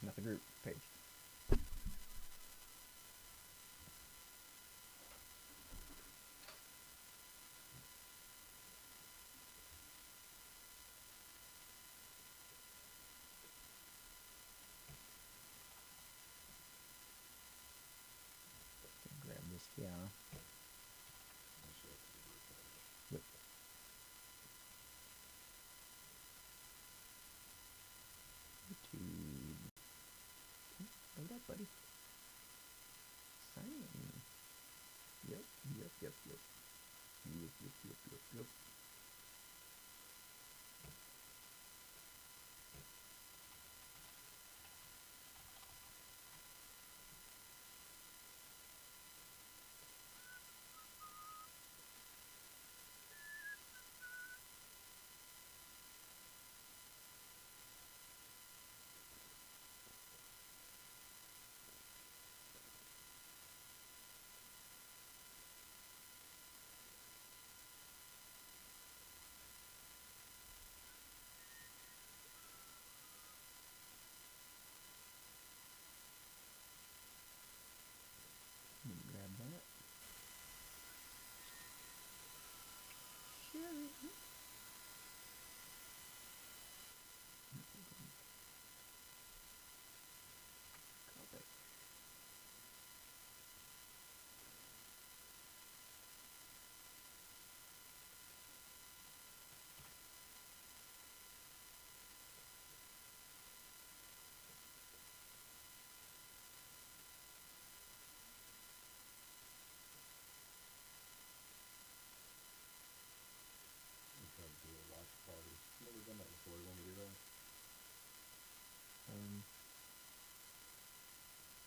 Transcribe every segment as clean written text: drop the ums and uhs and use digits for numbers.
not the group page. Grab this, yeah. Yep. YouTube. Load up, buddy. Sign in. Yep. Yep. Grab that. Share it. Copy.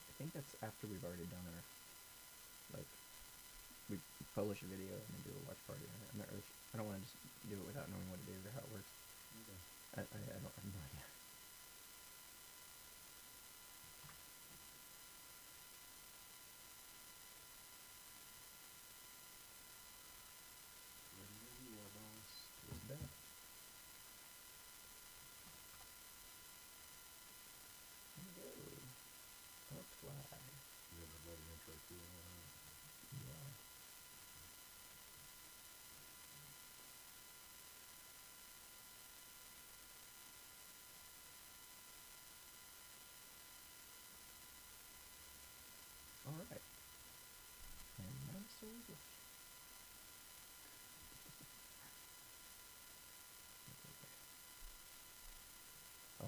I think that's after we've already done our, like, we publish a video and then do a watch party. I'm not really I don't want to just do it without knowing what it is or how it works. Okay. I don't have no idea. What's that? Apply. Yeah. All right. And my soul's lost.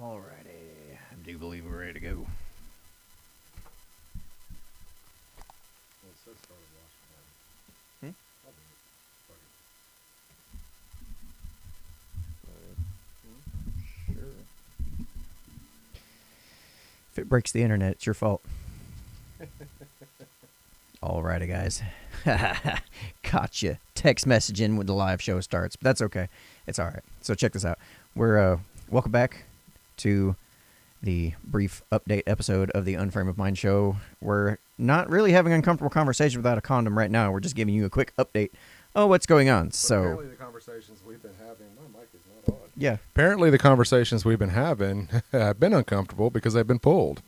Alrighty. I do believe we're ready to go. Well, it says start a watch party. I'll do it. Sure. If it breaks the internet, it's your fault. Alrighty, guys. Gotcha. Text messaging when the live show starts, but that's okay. It's all right. So check this out. We're welcome back to the brief update episode of the Unframe of Mind show. We're not really having an uncomfortable conversation without a condom right now. We're just giving you a quick update on what's going on. So apparently the conversations we've been having, my mic is not on. Yeah. Apparently the conversations we've been having have been uncomfortable because they've been pulled.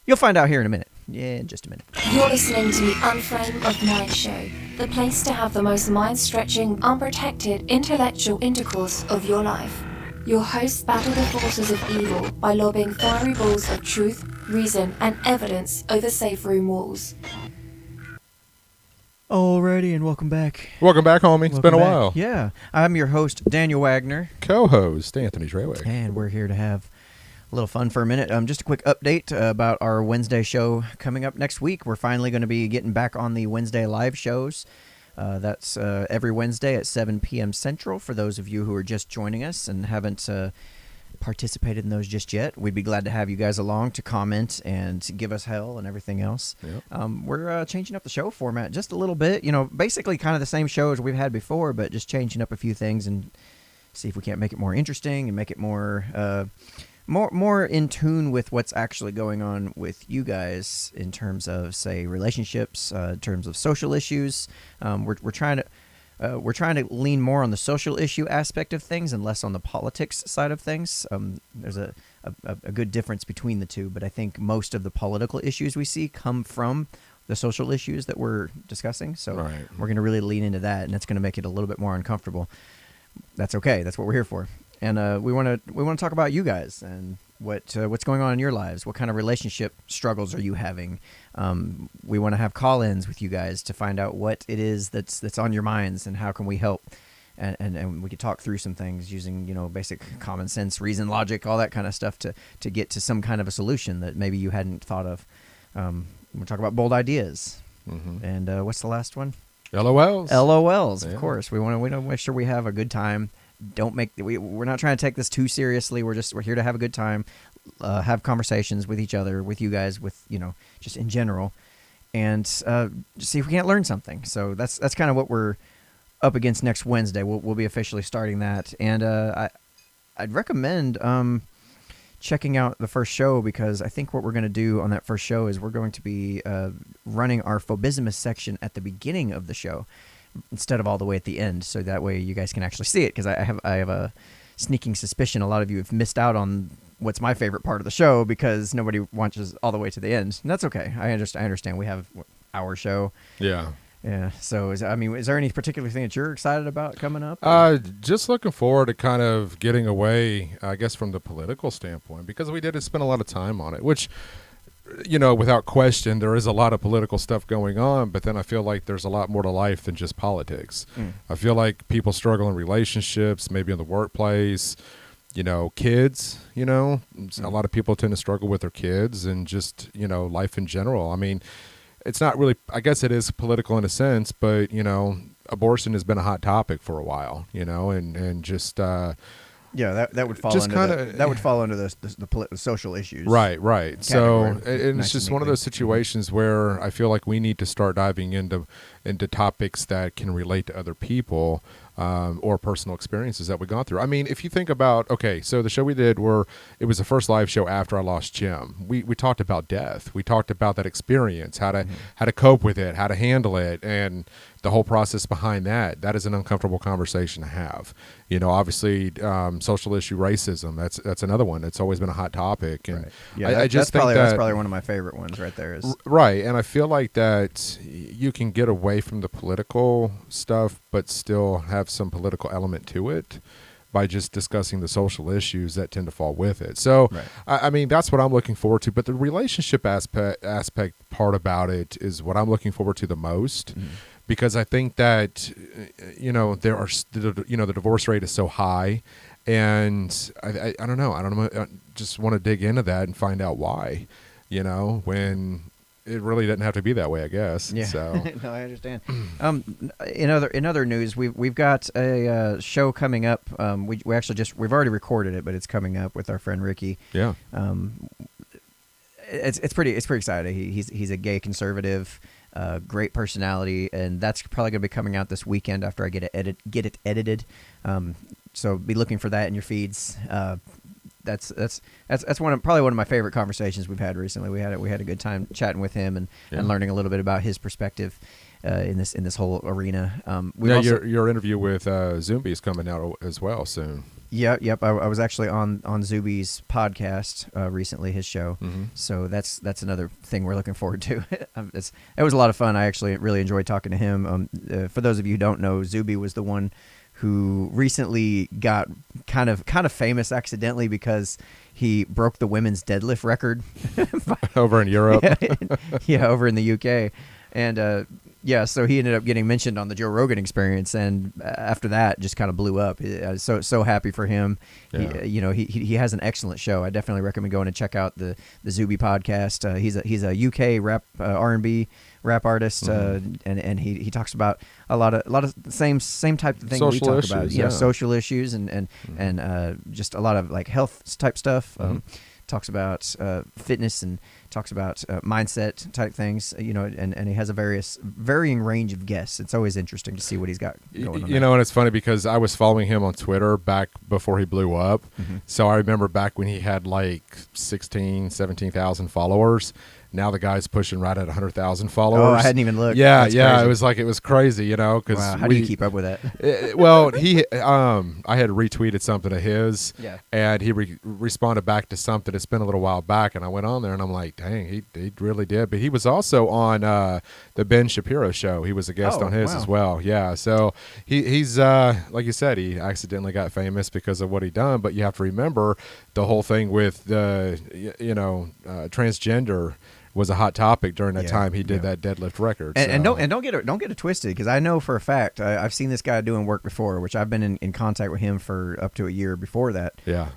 You'll find out here in a minute. Yeah, in just a minute. You're listening to the Unframe of Mind show, the place to have the most mind-stretching, unprotected, intellectual intercourse of your life. Your hosts battle the forces of evil by lobbing fiery balls of truth, reason, and evidence over safe room walls. Alrighty, and welcome back. Welcome back, homie. It's been a while. Yeah, I'm your host, Daniel Wagner. Co-host, Anthony Trewick. And we're here to have a little fun for a minute. Just a quick update about our Wednesday show coming up next week. We're finally going to be getting back on the Wednesday live shows. That's every Wednesday at 7 p.m. Central. For those of you who are just joining us and haven't participated in those just yet, we'd be glad to have you guys along to comment and to give us hell and everything else. Yep. We're changing up the show format just a little bit. You know, basically kind of the same show as we've had before, but just changing up a few things and see if we can't make it more interesting and make it more in tune with what's actually going on with you guys in terms of, say, relationships, in terms of social issues. We're trying to we're trying to lean more on the social issue aspect of things and less on the politics side of things. There's a good difference between the two, but I think most of the political issues we see come from the social issues that we're discussing. So we're going to really lean into that, and it's going to make it a little bit more uncomfortable. That's okay. That's what we're here for. And we want to talk about you guys and what's going on in your lives. What kind of relationship struggles are you having? We want to have call-ins with you guys to find out what it is that's on your minds and how can we help. And we could talk through some things using, basic common sense, reason, logic, all that kind of stuff to get to some kind of a solution that maybe you hadn't thought of. We'll talk about bold ideas. Mm-hmm. And what's the last one? LOLs. LOLs, of course. We want to make sure we have a good time. We're not trying to take this too seriously. We're here to have a good time, have conversations with each other, with you guys, with just in general, and see if we can't learn something. So that's kind of what we're up against next Wednesday. We'll be officially starting that, and I'd recommend checking out the first show, because I think what we're going to do on that first show is we're going to be running our phobismus section at the beginning of the show, instead of all the way at the end, so that way you guys can actually see it, because I have a sneaking suspicion a lot of you have missed out on what's my favorite part of the show because nobody watches all the way to the end. And that's okay. I understand. We have our show. Yeah. So is there any particular thing that you're excited about coming up? Just looking forward to kind of getting away, I guess, from the political standpoint, because we did spend a lot of time on it, which, without question, there is a lot of political stuff going on, but then I feel like there's a lot more to life than just politics. I feel like people struggle in relationships, maybe in the workplace, kids, a lot of people tend to struggle with their kids and just, life in general. I mean, it's not really, I guess it is political in a sense, but, abortion has been a hot topic for a while, and just, yeah, that would fall under the social issues. Right. Category. So, and it's just one of those situations where I feel like we need to start diving into topics that can relate to other people, or personal experiences that we've gone through. I mean, if you think about, so the show we did it was the first live show after I lost Jim. We talked about death. We talked about that experience, how to cope with it, how to handle it, and the whole process behind that. That is an uncomfortable conversation to have. Obviously, social issue racism. That's another one. It's always been a hot topic, and right. Yeah, that's probably one of my favorite ones right there. Right, and I feel like that you can get away from the political stuff, but still have some political element to it by just discussing the social issues that tend to fall with it. So, right. I mean, that's what I'm looking forward to. But the relationship aspect part about it is what I'm looking forward to the most. Mm-hmm. Because I think that, the divorce rate is so high, and I don't know. I just want to dig into that and find out why, when it really doesn't have to be that way, I guess. Yeah. So. No, I understand. In other news, we've got a show coming up. We actually we've already recorded it, but it's coming up with our friend Ricky. Yeah. It's pretty exciting. He's a gay conservative. Great personality, and that's probably going to be coming out this weekend after I get it edited. So be looking for that in your feeds. That's probably one of my favorite conversations we've had recently. We had a good time chatting with him and learning a little bit about his perspective in this whole arena. Your interview with Zumbi is coming out as well soon. Yep. I was actually on Zuby's podcast recently, his show. Mm-hmm. So that's another thing we're looking forward to. It was a lot of fun. I actually really enjoyed talking to him. For those of you who don't know, Zuby was the one who recently got kind of famous accidentally because he broke the women's deadlift record over in Europe. Yeah, over in the UK, and. Yeah, so he ended up getting mentioned on the Joe Rogan Experience, and after that, just kind of blew up. So happy for him. Yeah. He has an excellent show. I definitely recommend going and check out the Zuby podcast. He's a UK rap R&B rap artist, mm-hmm. and he talks about a lot of the same type of thing we talk about. Social issues and just a lot of like health type stuff. Mm-hmm. Talks about fitness and talks about mindset type things, and he has a varying range of guests. It's always interesting to see what he's got going on. And it's funny because I was following him on Twitter back before he blew up. Mm-hmm. So I remember back when he had like 17,000 followers. Now the guy's pushing right at 100,000 followers. Oh, I hadn't even looked. Yeah, That's yeah. crazy. It was crazy, you know. Cause Wow, how do you keep up with that? Well, I had retweeted something of his, Yeah. and he responded back to something. It's been a little while back, and I went on there, and I'm like, dang, he really did. But he was also on the Ben Shapiro show. He was a guest on his wow. as well. Yeah, so he's like you said, he accidentally got famous because of what he done. But you have to remember the whole thing with the transgender was a hot topic during that time he did that deadlift record. And don't get it twisted, because I know for a fact I've seen this guy doing work before, which I've been in contact with him for up to a year before that. Yeah.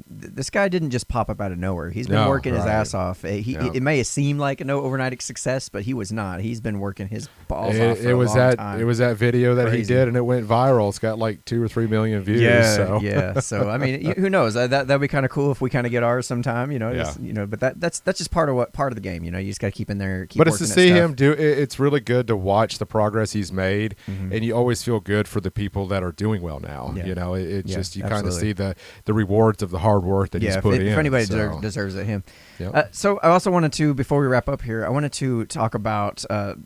This guy didn't just pop up out of nowhere. He's been working his ass off. It may have seemed like an overnight success, but he was not. He's been working his balls off for a long time. It was that video that he did, and it went viral. It's got like 2 or 3 million views. Yeah, yeah. So I mean, who knows? That'd be kind of cool if we kind of get ours sometime. But that's just part of the game. You just got to keep in there. But it's to see him do. It's really good to watch the progress he's made, and you always feel good for the people that are doing well now. Yeah. It's just you kind of see the rewards of the hard work that he's put in. If anybody deserves it, him. Yep. So I also wanted to, before we wrap up here, I wanted to talk about. Let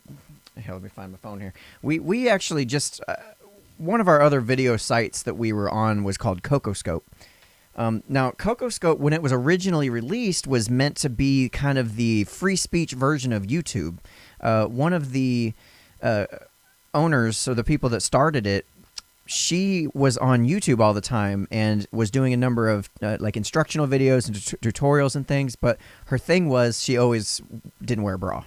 me find my phone here. We actually just one of our other video sites that we were on was called CocoScope. Now, CocoScope, when it was originally released, was meant to be kind of the free speech version of YouTube. One of the owners, so the people that started it, she was on YouTube all the time and was doing a number of like instructional videos and tutorials and things. But her thing was she always didn't wear a bra.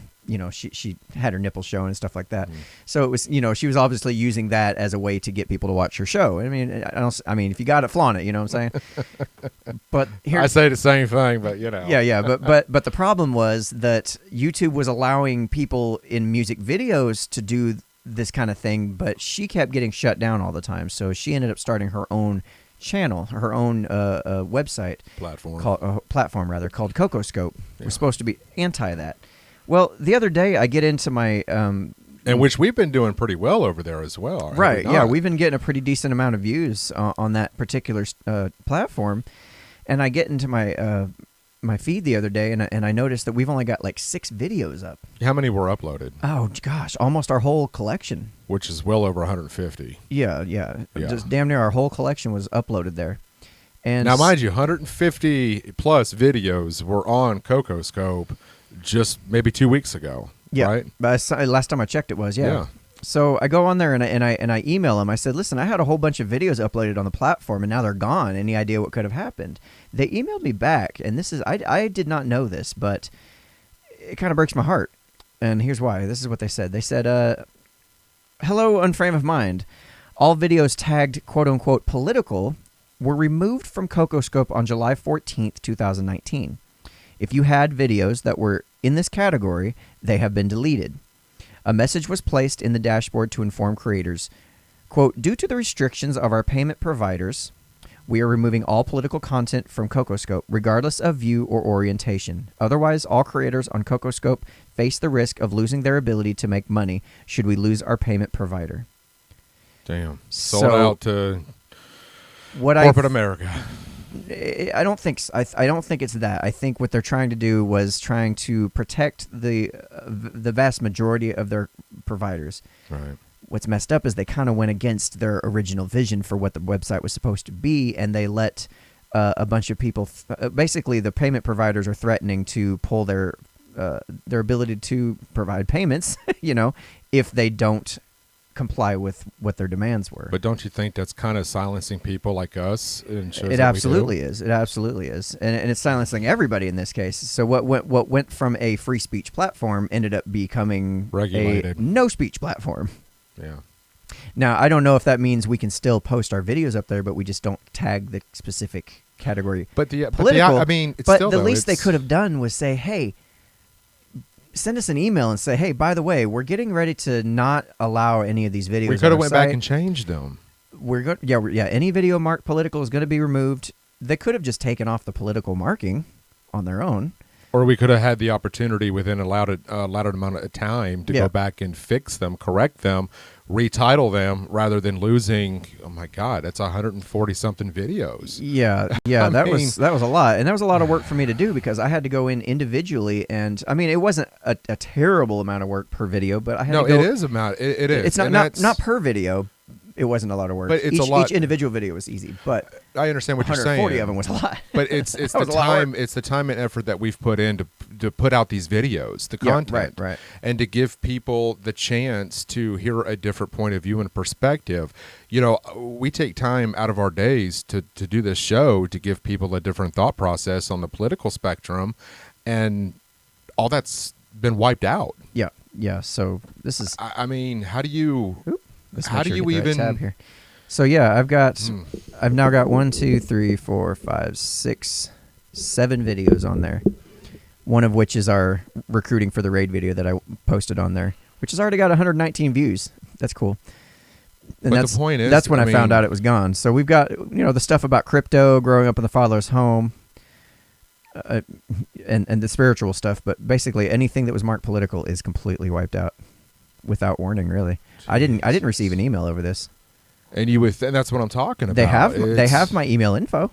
She had her nipples showing and stuff like that. So it was, she was obviously using that as a way to get people to watch her show. I mean, if you got it, flaunt it. You know what I'm saying? But here, I say the same thing, but yeah. But the problem was that YouTube was allowing people in music videos to do this kind of thing, but she kept getting shut down all the time. So she ended up starting her own channel, her own website platform called CocoScope. It was supposed to be anti that. Well, the other day I get into my and which we've been doing pretty well over there as well. Right, yeah, we've been getting a pretty decent amount of views on that particular platform, and I get into my my feed the other day, and I noticed that we've only got like 6 videos up. How many were uploaded? Oh gosh, almost our whole collection. Which is well over 150. Yeah. Just damn near our whole collection was uploaded there. And now, mind you, 150 plus videos were on CocoScope just maybe 2 weeks ago. Yeah, right? But last time I checked, it was yeah. So I go on there and I email them. I said, listen, I had a whole bunch of videos uploaded on the platform, and now they're gone. Any idea what could have happened? They emailed me back, and this is I did not know this, but it kind of breaks my heart. And here's why. This is what they said. They said, hello, Unframe of Mind. All videos tagged quote-unquote political were removed from CocoScope on July 14th, 2019. If you had videos that were in this category, they have been deleted. A message was placed in the dashboard to inform creators, quote, due to the restrictions of our payment providers, we are removing all political content from CocoScope, regardless of view or orientation. Otherwise, all creators on CocoScope face the risk of losing their ability to make money should we lose our payment provider. Damn. Sold out to corporate America. I don't think it's that. I think what they're trying to do was trying to protect the vast majority of their providers. Right. What's messed up is they kind of went against their original vision for what the website was supposed to be, and they let a bunch of people. Basically, the payment providers are threatening to pull their ability to provide payments. If they don't comply with what their demands were. But don't you think that's kind of silencing people like us? It absolutely is. It absolutely is, and it's silencing everybody in this case. So what went from a free speech platform ended up becoming regulated a no speech platform. Yeah. Now I don't know if that means we can still post our videos up there, but we just don't tag the specific category. But the least they could have done was say, hey, send us an email and say, hey, by the way, we're getting ready to not allow any of these videos. We could have went back and changed them. Any video marked political is going to be removed. They could have just taken off the political marking on their own. Or we could have had the opportunity within a allotted amount of time to go back and fix them, correct them, retitle them, rather than losing. Oh my God, that's 140 something videos. Yeah, that was a lot, and that was a lot of work for me to do because I had to go in individually, and I mean, it wasn't a terrible amount of work per video, but I had to go. It is amount. It is. It's not per video. It wasn't a lot of work. But it's a lot. Each individual video was easy, but I understand what you're saying. 140 of them was a lot. But it's the time and effort that we've put in to put out these videos, the content, right, and to give people the chance to hear a different point of view and perspective. We take time out of our days to do this show to give people a different thought process on the political spectrum, and all that's been wiped out. Yeah. So this is. I mean, how do you? How do you even tab here? So yeah, I've now got 1, 2, 3, 4, 5, 6, 7 videos on there. One of which is our recruiting for the raid video that I posted on there, which has already got 119 views. That's cool. And but the point is, that's when I found out it was gone. So we've got the stuff about crypto, growing up in the fatherless home, and the spiritual stuff. But basically, anything that was marked political is completely wiped out without warning. Really, I didn't receive an email over this. And that's what I'm talking about. They have my email info.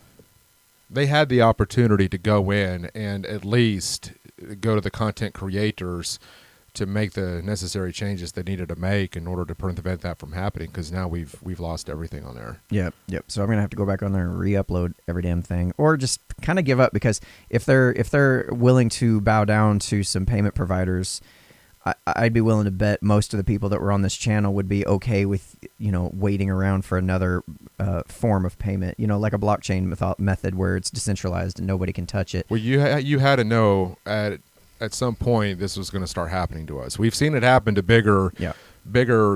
They had the opportunity to go in and at least go to the content creators to make the necessary changes they needed to make in order to prevent that from happening. Because now we've lost everything on there. Yep. So I'm gonna have to go back on there and re-upload every damn thing, or just kind of give up, because if they're willing to bow down to some payment providers, I'd be willing to bet most of the people that were on this channel would be okay with waiting around for another form of payment, like a blockchain method where it's decentralized and nobody can touch it. Well, you had to know at some point this was going to start happening to us. We've seen it happen to bigger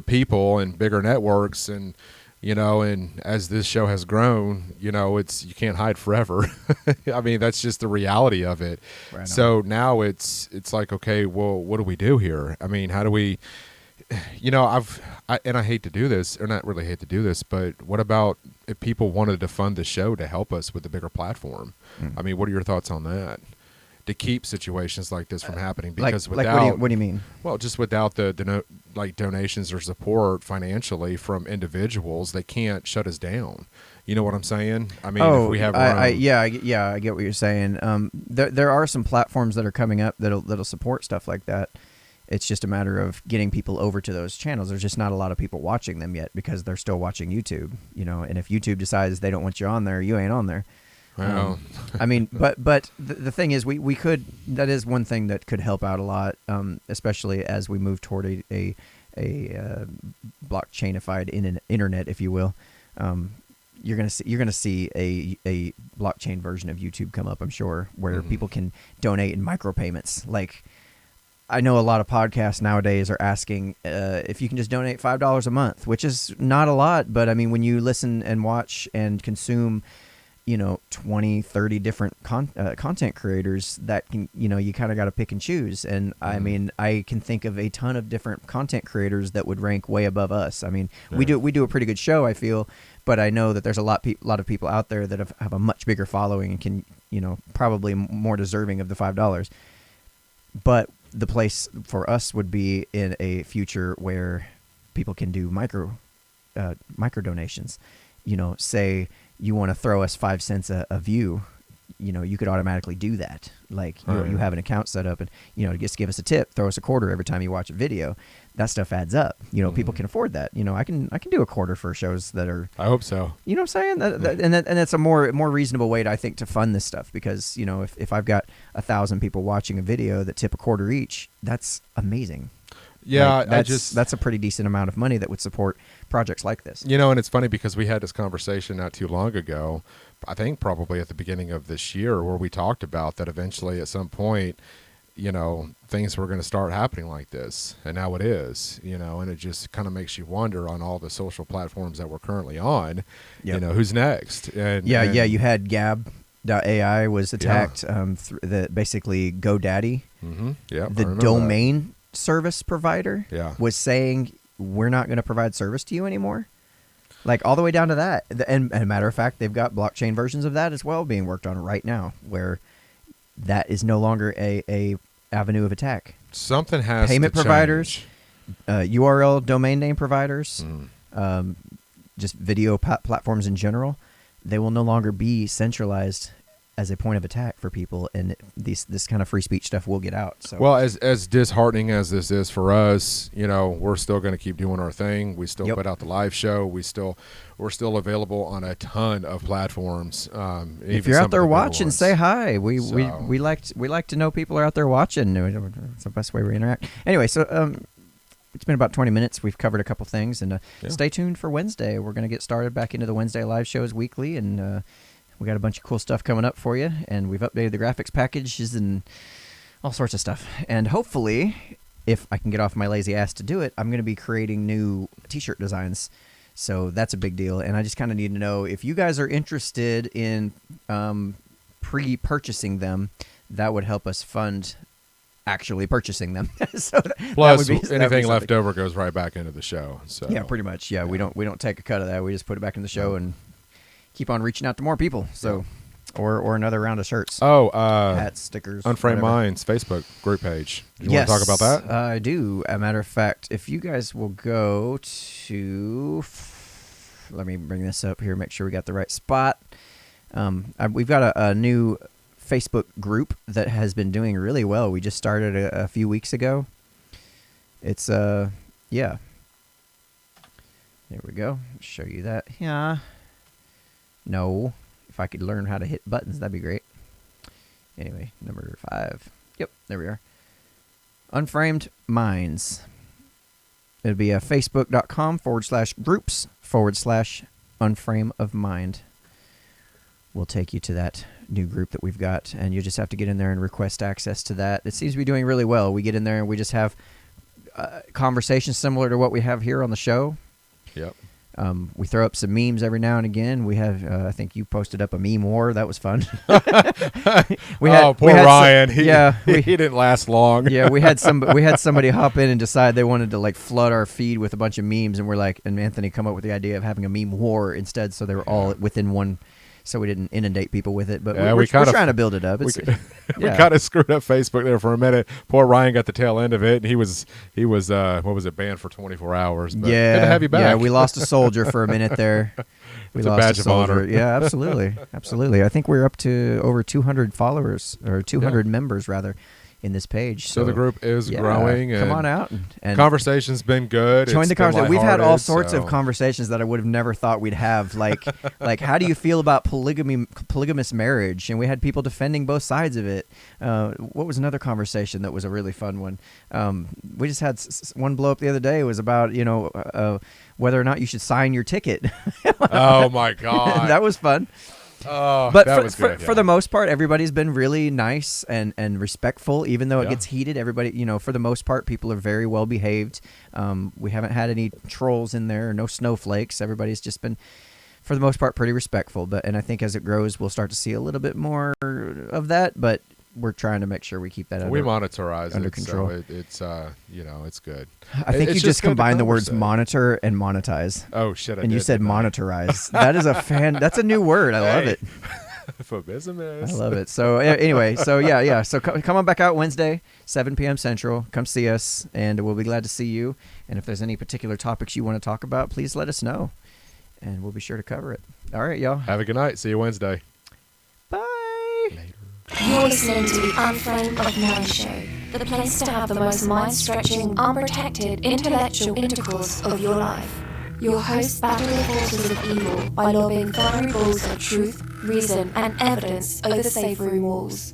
people and bigger networks, and and as this show has grown, you can't hide forever. I mean, that's just the reality of it. Right. So now it's like, okay, well, what do we do here? I mean, how do we, I hate to do this, or not really hate to do this, but what about if people wanted to fund the show to help us with the bigger platform? I mean, what are your thoughts on that? To keep situations like this from happening, because without what do you mean? Well, just without the donations or support financially from individuals, they can't shut us down. You know what I'm saying? I mean, if we have I get what you're saying. There are some platforms that are coming up that'll support stuff like that. It's just a matter of getting people over to those channels. There's just not a lot of people watching them yet because they're still watching YouTube. And if YouTube decides they don't want you on there, you ain't on there. Well, I mean, but the thing is, we could. That is one thing that could help out a lot, especially as we move toward a blockchainified internet, if you will. You're gonna see a blockchain version of YouTube come up, I'm sure, where people can donate in micropayments. Like, I know a lot of podcasts nowadays are asking if you can just donate $5 a month, which is not a lot, but I mean, when you listen and watch and consume 20, 30 different content creators, that can, you kind of got to pick and choose. And I mean, I can think of a ton of different content creators that would rank way above us. I mean, we do a pretty good show, I feel, but I know that there's a lot of people out there that have a much bigger following and can, probably more deserving of the $5. But the place for us would be in a future where people can do micro donations. Say you want to throw us 5 cents a view, you could automatically do that. Like, you have an account set up, and just give us a tip, throw us a quarter every time you watch a video. That stuff adds up. People can afford that. I can do a quarter for shows that are. I hope so. You know what I'm saying? And that's a more reasonable way, I think, to fund this stuff, because if I've got 1,000 people watching a video that tip a quarter each, that's amazing. Yeah, that's a pretty decent amount of money that would support projects like this. And it's funny because we had this conversation not too long ago, I think probably at the beginning of this year, where we talked about that eventually at some point, things were going to start happening like this. And now it is, and it just kind of makes you wonder on all the social platforms that we're currently on, who's next? And you had Gab.ai was attacked, basically GoDaddy, the domain service provider was saying, we're not going to provide service to you anymore, like all the way down to that. And a matter of fact, they've got blockchain versions of that as well being worked on right now, where that is no longer a avenue of attack. Something has Payment to providers, change. URL domain name providers, just video platforms in general, they will no longer be centralized as a point of attack for people, and this kind of free speech stuff will get out. So, well, as disheartening as this is for us, we're still going to keep doing our thing. We still put out the live show. We're still available on a ton of platforms. If you're out there watching, say hi. We like to know people are out there watching. It's the best way we interact. Anyway, so it's been about 20 minutes. We've covered a couple things, and stay tuned for Wednesday. We're going to get started back into the Wednesday live shows weekly, and we got a bunch of cool stuff coming up for you, and we've updated the graphics packages and all sorts of stuff. And hopefully, if I can get off my lazy ass to do it, I'm going to be creating new t-shirt designs. So that's a big deal. And I just kind of need to know if you guys are interested in pre-purchasing them. That would help us fund actually purchasing them. So plus, anything left over goes right back into the show. So yeah, pretty much. Yeah, we don't take a cut of that. We just put it back in the show and keep on reaching out to more people. So, or another round of shirts. Hats, stickers. Unframe Minds Facebook group page. Do you want to talk about that? I do. As a matter of fact, if you guys will go to, let me bring this up here, make sure we got the right spot. We've got a new Facebook group that has been doing really well. We just started a few weeks ago. It's There we go. Show you that. Yeah. No, if I could learn how to hit buttons, that'd be great. Anyway, number 5. Yep, there we are. Unframed Minds. It'd be facebook.com/groups/unframe of mind. We'll take you to that new group that we've got, and you just have to get in there and request access to that. It seems to be doing really well. We get in there and we just have conversations similar to what we have here on the show. Yep. We throw up some memes every now and again. We have, I think you posted up a meme war. That was fun. Poor Ryan. He didn't last long. Yeah, we had somebody hop in and decide they wanted to flood our feed with a bunch of memes, and and Anthony come up with the idea of having a meme war instead, so they were all within one. So we didn't inundate people with it, but we're trying to build it up. We kind of screwed up Facebook there for a minute. Poor Ryan got the tail end of it, and he was what was it, banned for 24 hours. But good to have you back. Yeah, we lost a soldier for a minute there. It's a badge of honor. Yeah, absolutely. I think we're up to over 200 followers, or 200 members rather, in this page. So the group is growing. Come on out. And conversation's been good. Join the conversation. We've had all sorts of conversations that I would have never thought we'd have. Like how do you feel about polygamous marriage? And we had people defending both sides of it. What was another conversation that was a really fun one? We just had one blow up the other day. It was about, whether or not you should sign your ticket. Oh, my God. That was fun. Oh, but that was good. For the most part, everybody's been really nice and respectful, even though it gets heated. Everybody, for the most part, people are very well behaved. We haven't had any trolls in there, no snowflakes. Everybody's just been, for the most part, pretty respectful. And I think as it grows, we'll start to see a little bit more of that. But we're trying to make sure we keep that under control. So it's good. I think you just combined the words monitor and monetize. Oh shit! You said monitorize. That's a new word. I love it. For business. I love it. So anyway, yeah. So come on back out Wednesday, 7 p.m. Central. Come see us, and we'll be glad to see you. And if there's any particular topics you want to talk about, please let us know, and we'll be sure to cover it. All right, y'all. Have a good night. See you Wednesday. Bye. Later. You're listening to the Unframe of Mind Show, the place to have the most mind-stretching, unprotected, intellectual intercourse of your life. Your hosts battle the forces of evil by lobbing fiery balls of truth, reason, and evidence over the safe room walls.